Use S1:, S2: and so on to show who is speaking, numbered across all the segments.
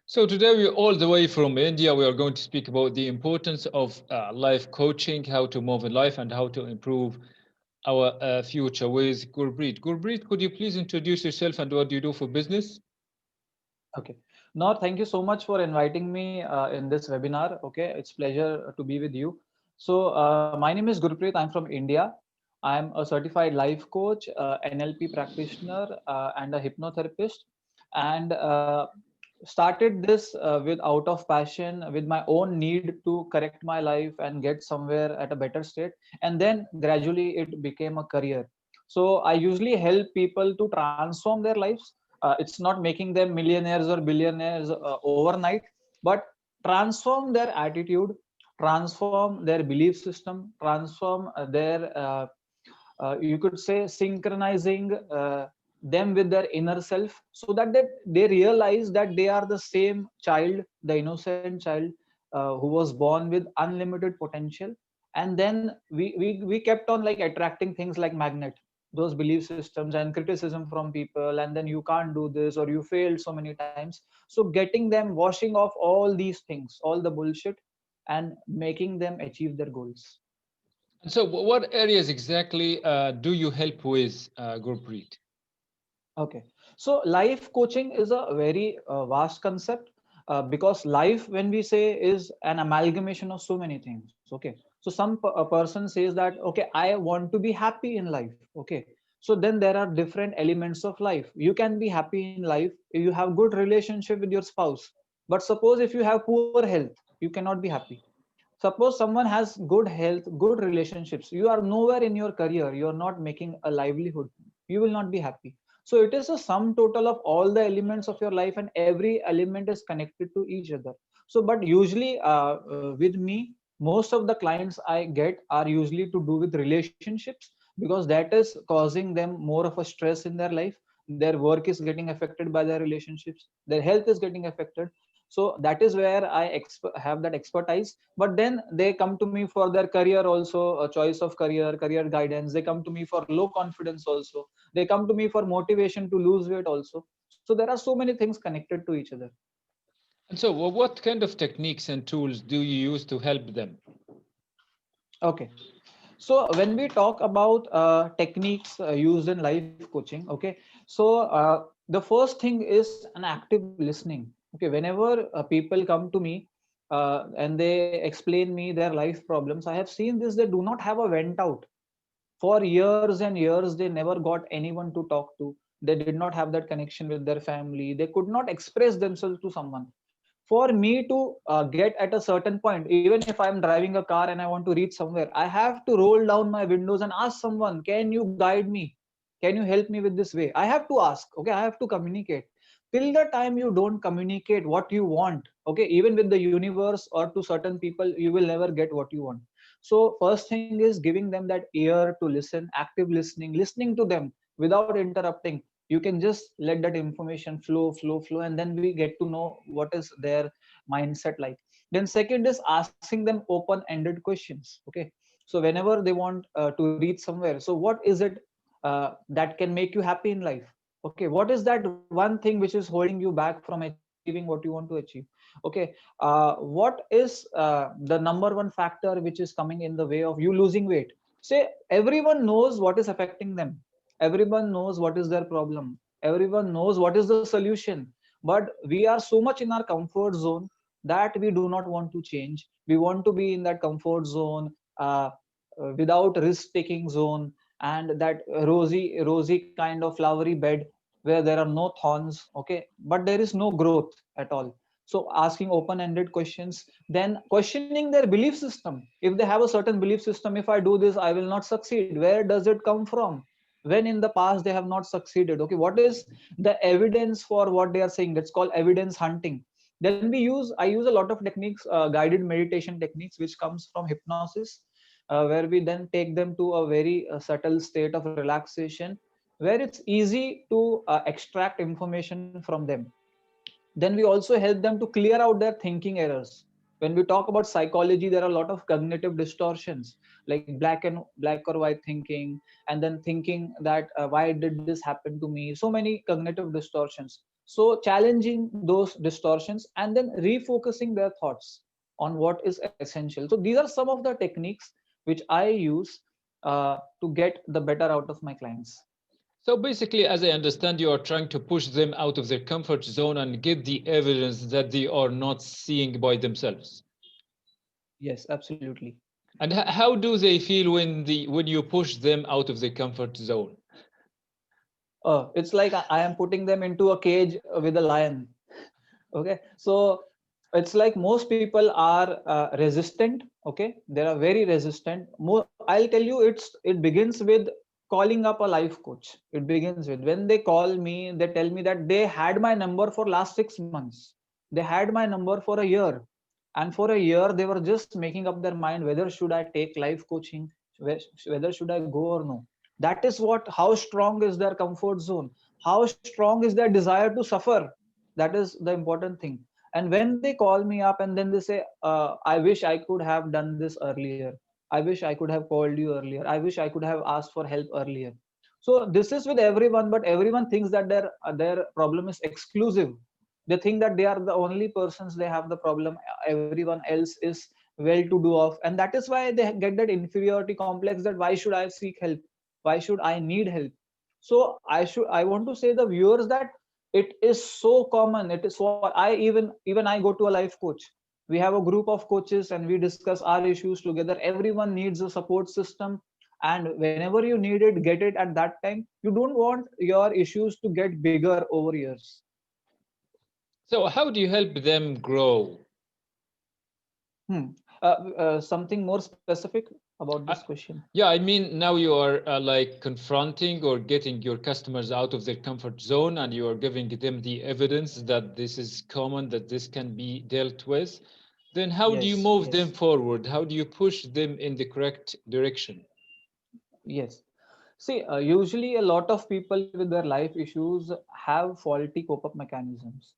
S1: So today we're all the way from India. We are going to speak about the importance of life coaching, how to move in life, and how to improve our future with Gurpreet. Gurpreet, could you please introduce yourself and what do you do for business?
S2: Okay. No, thank you so much for inviting me in this webinar. Okay, it's pleasure to be with you. So my name is Gurpreet. I'm from India. I'm a certified life coach, NLP practitioner, and a hypnotherapist. And started this with out of passion, with my own need to correct my life and get somewhere at a better state. And then gradually it became a career. So I usually help people to transform their lives. It's not making them millionaires or billionaires overnight, but transform their attitude, transform their belief system, transform you could say synchronizing them with their inner self, so that they realize that they are the same child, the innocent child who was born with unlimited potential. And then we kept on like attracting things like magnet, those belief systems and criticism from people, and then you can't do this or you failed so many times. So getting them, washing off all these things, all the bullshit, and making them achieve their goals.
S1: And so, what areas exactly do you help with, Gurpreet?
S2: Okay, so life coaching is a very vast concept, because life, when we say, is an amalgamation of so many things. Okay, so a person says that, okay, I want to be happy in life. Okay, so then there are different elements of life. You can be happy in life if you have good relationship with your spouse, but suppose if you have poor health, you cannot be happy. Suppose someone has good health, good relationships, you are nowhere in your career, you are not making a livelihood, you will not be happy. So it is a sum total of all the elements of your life, and every element is connected to each other. So but usually with me, most of the clients I get are usually to do with relationships, because that is causing them more of a stress in their life. Their work is getting affected by their relationships, their health is getting affected. So that is where I have that expertise. But then they come to me for their career also, a choice of career guidance. They come to me for low confidence also. They come to me for motivation to lose weight also. So there are so many things connected to each other.
S1: And so, what kind of techniques and tools do you use to help them?
S2: Okay, so when we talk about techniques used in life coaching, okay, so the first thing is an active listening. Okay, whenever people come to me and they explain me their life problems, I have seen this, they do not have a vent out. For years and years they never got anyone to talk to. They did not have that connection with their family, they could not express themselves to someone. For me to get at a certain point, even if I'm driving a car and I want to reach somewhere, I have to roll down my windows and ask someone, can you guide me, can you help me with this way? I have to ask. Okay, I have to communicate. Till the time you don't communicate what you want, okay, even with the universe or to certain people, you will never get what you want. So first thing is giving them that ear to listen, active listening, listening to them without interrupting. You can just let that information flow, and then we get to know what is their mindset like. Then second is asking them open ended questions. Okay, so whenever they want to reach somewhere, so what is it that can make you happy in life? Okay, what is that one thing which is holding you back from achieving what you want to achieve? Okay, what is the number one factor which is coming in the way of you losing weight? Say everyone knows what is affecting them, everyone knows what is their problem, everyone knows what is the solution, but we are so much in our comfort zone that we do not want to change. We want to be in that comfort zone, without risk taking zone, and that rosy kind of flowery bed where there are no thorns. Okay, but there is no growth at all. So asking open ended questions, then questioning their belief system. If they have a certain belief system, if I do this I will not succeed, where does it come from? When in the past they have not succeeded? Okay, what is the evidence for what they are saying? That's called evidence hunting. Then I use a lot of techniques, guided meditation techniques, which comes from hypnosis, where we then take them to a very subtle state of relaxation, where it's easy to extract information from them. Then we also help them to clear out their thinking errors. When we talk about psychology, there are a lot of cognitive distortions, like black or white thinking, and then thinking that why did this happen to me? So many cognitive distortions. So challenging those distortions and then refocusing their thoughts on what is essential. So these are some of the techniques which I use to get the better out of my clients.
S1: So basically, as I understand, you are trying to push them out of their comfort zone and get the evidence that they are not seeing by themselves.
S2: Yes, absolutely.
S1: And how do they feel when you push them out of their comfort zone?
S2: It's like I am putting them into a cage with a lion. Okay, so it's like most people are resistant. Okay, they are very resistant. More, I'll tell you, it begins with calling up a life coach. It begins with when they call me, they tell me that they had my number for last 6 months, they had my number for a year, and for a year they were just making up their mind whether should I take life coaching, whether should I go or no. That is what, how strong is their comfort zone, how strong is their desire to suffer. That is the important thing. And when they call me up and then they say, I wish I could have done this earlier, I wish I could have called you earlier, I wish I could have asked for help earlier. So this is with everyone, but everyone thinks that their problem is exclusive. They think that they are the only persons, they have the problem, everyone else is well to do off, and that is why they get that inferiority complex, that why should I seek help, why should I need help. So I want to say the viewers that it is so common, it is what I even I go to a life coach. We have a group of coaches and we discuss our issues together. Everyone needs a support system, and whenever you need it, get it at that time. You don't want your issues to get bigger over years.
S1: So how do you help them grow?
S2: Hmm. Something more specific about this
S1: Uh,
S2: question?
S1: yeah, I mean, now you are like confronting or getting your customers out of their comfort zone and you are giving them the evidence that this is common, that this can be dealt with. Then how do you
S2: Yes,
S1: move them
S2: yes,
S1: forward? How do you push them in the correct direction?
S2: yes. See, usually a lot of people with their life issues have faulty cope-up mechanisms.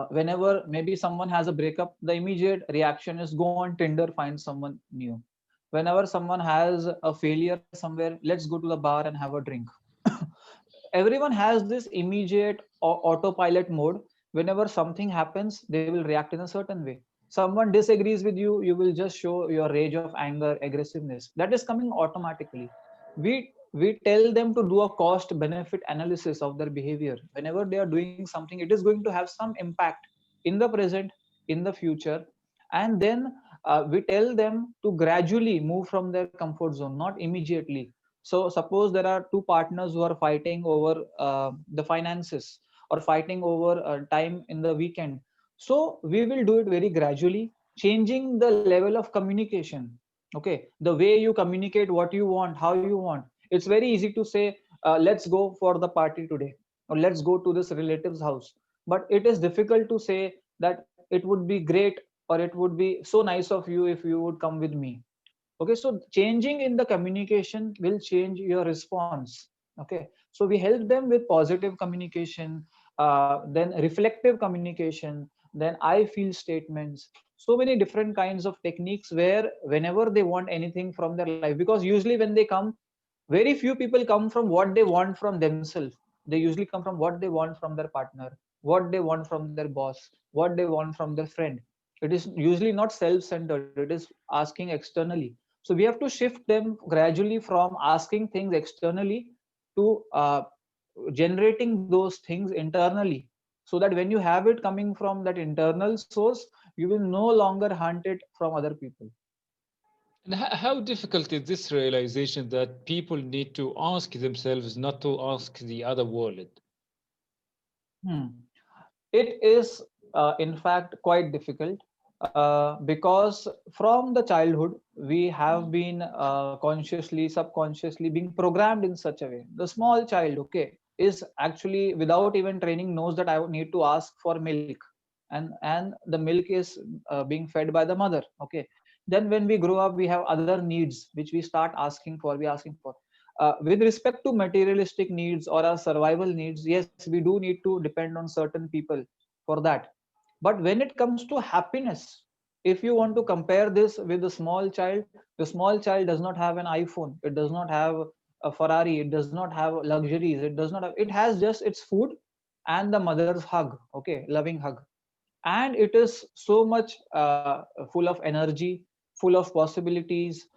S2: Whenever maybe someone has a breakup, the immediate reaction is go on Tinder, find someone new. Whenever someone has a failure somewhere, let's go to the bar and have a drink. Everyone has this immediate autopilot mode. Whenever something happens, they will react in a certain way. Someone disagrees with you, you will just show your rage of anger, aggressiveness. That is coming automatically. We tell them to do a cost benefit analysis of their behavior. Whenever they are doing something, it is going to have some impact in the present, in the future. And then we tell them to gradually move from their comfort zone, not immediately. So suppose there are two partners who are fighting over the finances, or fighting over time in the weekend. So we will do it very gradually, changing the level of communication. Okay, the way you communicate what you want, how you want. It's very easy to say, let's go for the party today, or let's go to this relative's house. But it is difficult to say that it would be great, or it would be so nice of you if you would come with me. Okay, so changing in the communication will change your response. Okay, so we help them with positive communication, then reflective communication, then I feel statements. So many different kinds of techniques where whenever they want anything from their life, because usually when they come, very few people come from what they want from themselves. They usually come from what they want from their partner, what they want from their boss, what they want from their friend. It is usually not self-centered, it is asking externally. So we have to shift them gradually from asking things externally to generating those things internally, so that when you have it coming from that internal source, you will no longer hunt it from other people.
S1: And how difficult is this realization that people need to ask themselves, not to ask the other world?
S2: Hmm. It is, in fact, quite difficult, because from the childhood we have been consciously, subconsciously being programmed in such a way. The small child, okay, is actually without even training knows that I would need to ask for milk, and the milk is being fed by the mother. Okay, then when we grow up, we have other needs which we start asking for. We asking for with respect to materialistic needs or our survival needs. Yes, we do need to depend on certain people for that. But when it comes to happiness, if you want to compare this with a small child, the small child does not have an iPhone, it does not have a Ferrari, it does not have luxuries, it does not have, it has just its food, and the mother's hug, okay, loving hug. And it is so much full of energy, full of possibilities,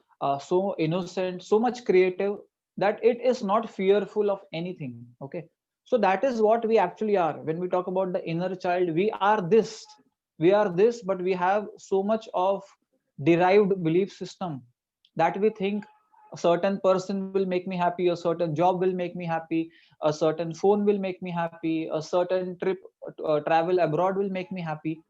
S2: so innocent, so much creative, that it is not fearful of anything, okay. So that is what we actually are. When we talk about the inner child, we are this, but we have so much of derived belief system that we think a certain person will make me happy, a certain job will make me happy, a certain phone will make me happy, a certain trip, travel abroad will make me happy.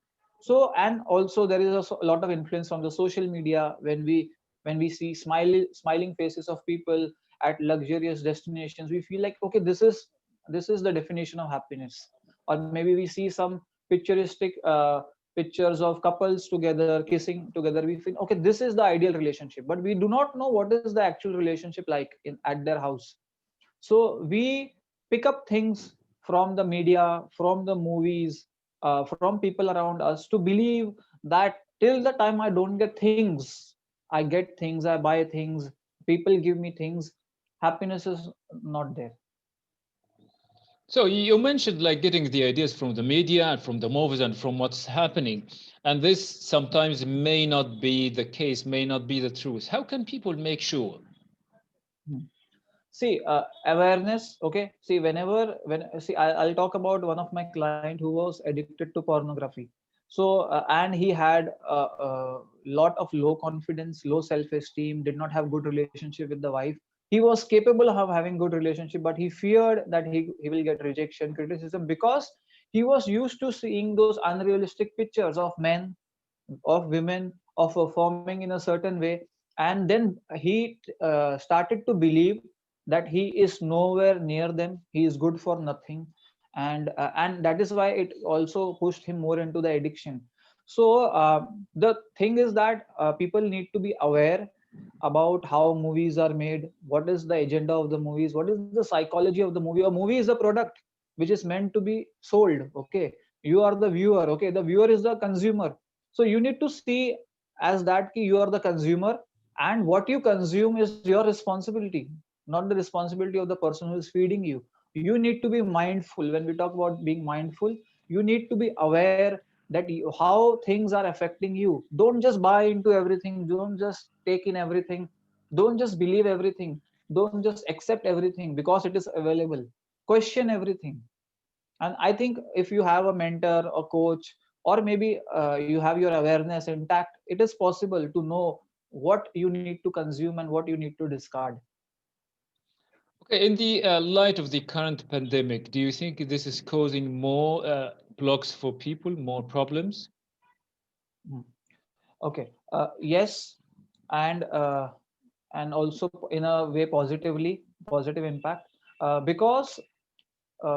S2: So, and also there is a lot of influence from the social media. When we see smiling faces of people at luxurious destinations, we feel like, okay, this is the definition of happiness. Or maybe we see some picturesque pictures of couples together kissing together, we feel, okay, this is the ideal relationship, but we do not know what is the actual relationship like in at their house. So we pick up things from the media, from the movies, from people around us, to believe that till the time I don't get things, I get things, I buy things, people give me things, happiness is not there.
S1: So you mentioned like getting the ideas from the media and from the movies and from what's happening, and this sometimes may not be the case, may not be the truth. How can people make sure?
S2: Hmm. See, awareness, okay. See, whenever when see I'll talk about one of my client who was addicted to pornography. So and he had a lot of low confidence, low self esteem, did not have good relationship with the wife. He was capable of having good relationship, but he feared that he will get rejection, criticism, because he was used to seeing those unrealistic pictures of men, of women, of performing in a certain way. And then he started to believe that he is nowhere near them, he is good for nothing. And that is why it also pushed him more into the addiction. So the thing is that people need to be aware about how movies are made, what is the agenda of the movies, what is the psychology of the movie. A movie is a product which is meant to be sold, okay. You are the viewer, okay, the viewer is the consumer. So you need to see as that ki you are the consumer, and what you consume is your responsibility, not the responsibility of the person who is feeding you. You need to be mindful. When we talk about being mindful, you need to be aware that how things are affecting you. Don't just buy into everything, don't just take in everything, don't just believe everything, don't just accept everything because it is available. Question everything. And I think if you have a mentor, a coach, or maybe you have your awareness intact, it is possible to know what you need to consume and what you need to discard.
S1: Okay, in the light of the current pandemic, do you think this is causing more blocks for people, more problems?
S2: Mm. Okay. Yes, and and also in a way positive impact, because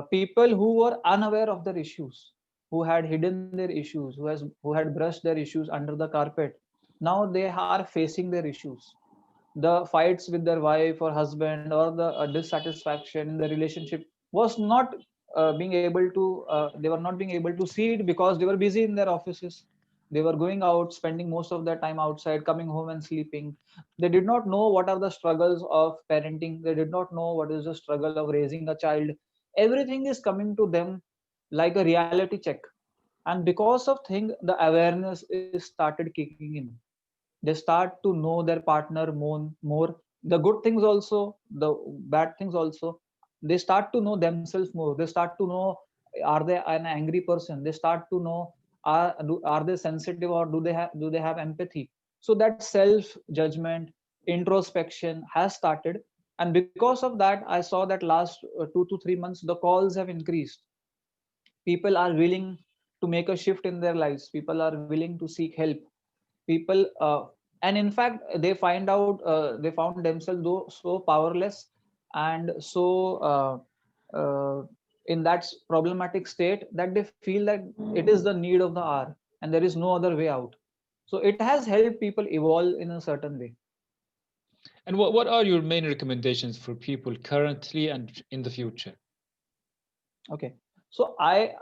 S2: people who were unaware of their issues, who had hidden their issues, who had brushed their issues under the carpet, now they are facing their issues. The fights with their wife or husband, or the dissatisfaction in the relationship was not being able to they were not being able to see it because they were busy in their offices. They were going out, spending most of their time outside, coming home and sleeping. They did not know what are the struggles of parenting, they did not know what is the struggle of raising a child. Everything is coming to them like a reality check. And because of thing, the awareness is started kicking in. They start to know their partner more, the good things also, the bad things also. They start to know themselves more. They start to know, are they an angry person? They start to know, are they sensitive, or do they have empathy? So that self judgment, introspection has started. And because of that, I saw that last 2 to 3 months the calls have increased. People are willing to make a shift in their lives, people are willing to seek help. People and in fact they found themselves though so powerless, and so in that problematic state, that they feel that it is the need of the hour and there is no other way out. So it has helped people evolve in a certain way.
S1: And what are your main recommendations for people currently and in the future?
S2: Okay. So I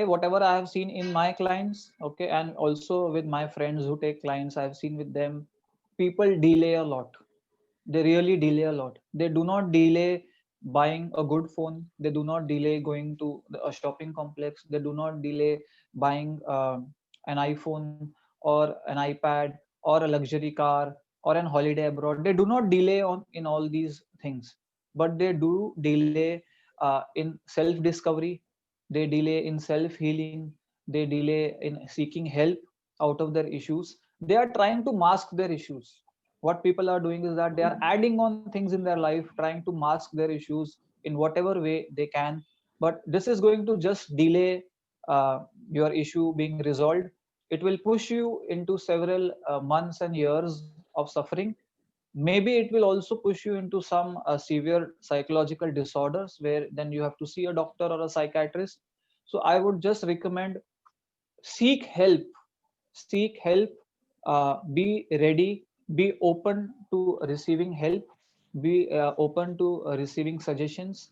S2: whatever I have seen in my clients, okay, and also with my friends who take clients, I've seen with them, people delay a lot. They really delay a lot. They do not delay buying a good phone. They do not delay going to a shopping complex. They do not delay buying an iPhone or an iPad or a luxury car or an holiday abroad. They do not delay on in all these things, but they do delay in self discovery. They delay in self healing. They delay in seeking help out of their issues. They are trying to mask their issues. What people are doing is that they are adding on things in their life, trying to mask their issues in whatever way they can. But this is going to just delay your issue being resolved. It will push you into several months and years of suffering. Maybe it will also push you into some severe psychological disorders where then you have to see a doctor or a psychiatrist. So I would just recommend, seek help. Seek help. Be ready. Be open to receiving help. Be open to receiving suggestions.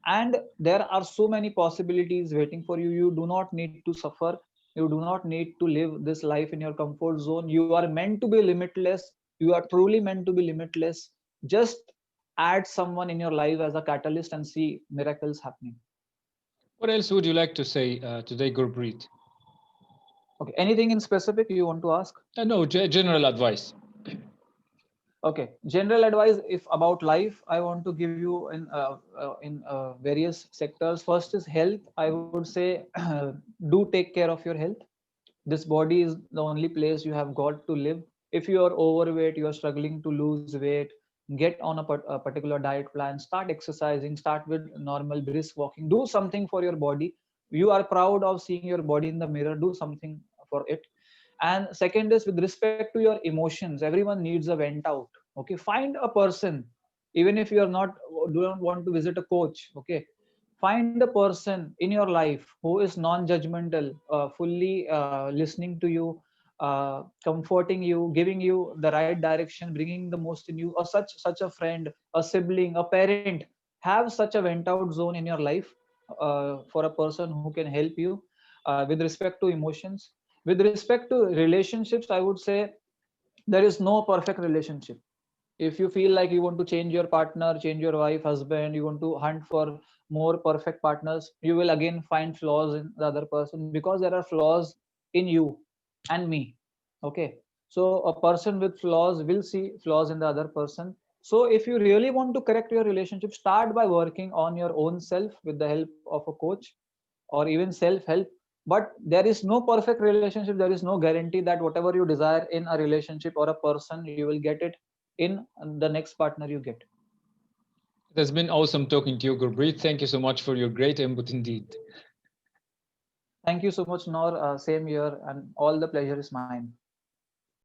S2: And there are so many possibilities waiting for you. You do not need to suffer. You do not need to live this life in your comfort zone. You are meant to be limitless. You are truly meant to be limitless. Just add someone in your life as a catalyst and see miracles happening.
S1: What else would you like to say today, Gurpreet?
S2: Okay, anything in specific you want to ask?
S1: No, general advice.
S2: Okay, general advice if about life I want to give you in various sectors. First is health. I would say do take care of your health. This body is the only place you have got to live. If you are overweight, you are struggling to lose weight, get on a particular diet plan, start exercising, start with normal brisk walking, do something for your body. You are proud of seeing your body in the mirror, do something for it. And second is with respect to your emotions. Everyone needs a vent out. Okay, find a person. Even if you are not, do not want to visit a coach, okay, find a person in your life who is non-judgmental, fully listening to you, comforting you, giving you the right direction, bringing the most in you, or such a friend, a sibling, a parent. Have such a vent out zone in your life for a person who can help you with respect to emotions. With respect to relationships, I would say there is no perfect relationship. If you feel like you want to change your partner, change your wife, husband, you want to hunt for more perfect partners, you will again find flaws in the other person, because there are flaws in you and me. Okay, so a person with flaws will see flaws in the other person. So if you really want to correct your relationship, start by working on your own self with the help of a coach or even self help. But there is no perfect relationship. There is no guarantee that whatever you desire in a relationship or a person, you will get it in the next partner you get.
S1: It has been awesome talking to you, Gurpreet. Thank you so much for your great input indeed.
S2: Thank you so much, Noor. Same here, and all the pleasure is mine.